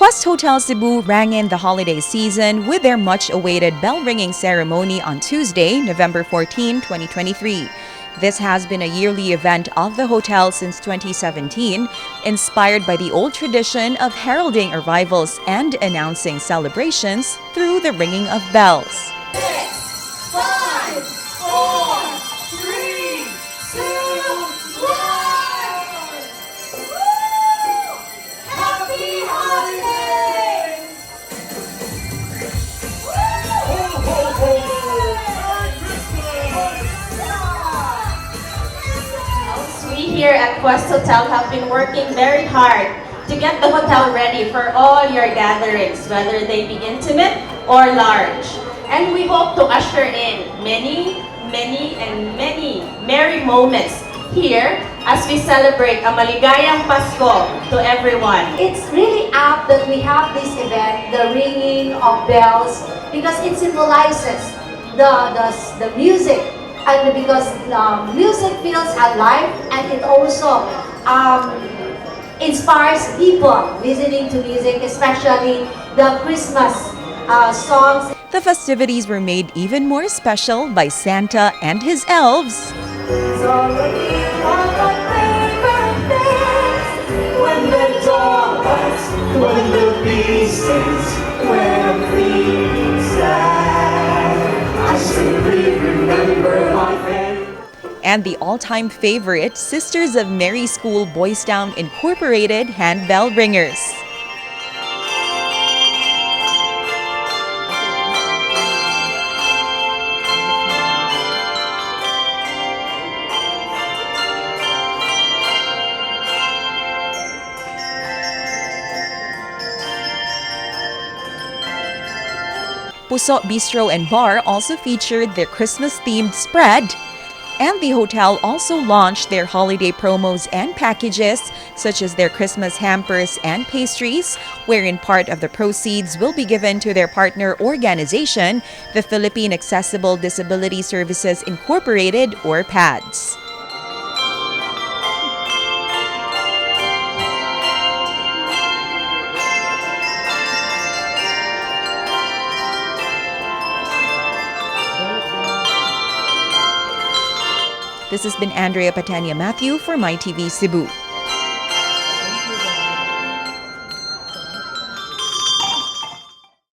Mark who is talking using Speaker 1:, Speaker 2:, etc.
Speaker 1: Quest Hotel Cebu rang in the holiday season with their much-awaited bell-ringing ceremony on Tuesday, November 14, 2023. This has been a yearly event of the hotel since 2017, inspired by the old tradition of heralding arrivals and announcing celebrations through the ringing of bells.
Speaker 2: 6, 5, 4, 3, 2, 1! Happy holidays!
Speaker 3: We here at Quest Hotel have been working very hard to get the hotel ready for all your gatherings, whether they be intimate or large. And we hope to usher in many merry moments here as we celebrate a maligayang Pasko to everyone.
Speaker 4: It's really apt that we have this event, the ringing of bells, because it symbolizes the music, and because music feels alive, and it also inspires people listening to music, especially the Christmas songs.
Speaker 1: The festivities were made even more special by Santa and his elves.
Speaker 2: When the dawn comes, when the bee sings, when I'm feeling sad, I simply remember my friend.
Speaker 1: And the all-time favorite, Sisters of Mary School Boys Town Incorporated handbell ringers. Puso Bistro and Bar also featured their Christmas-themed spread, and the hotel also launched their holiday promos and packages, such as their Christmas hampers and pastries, wherein part of the proceeds will be given to their partner organization, the Philippine Accessible Disability Services Incorporated, or PADS. This has been Andrea Patania Matthew for MyTV Cebu.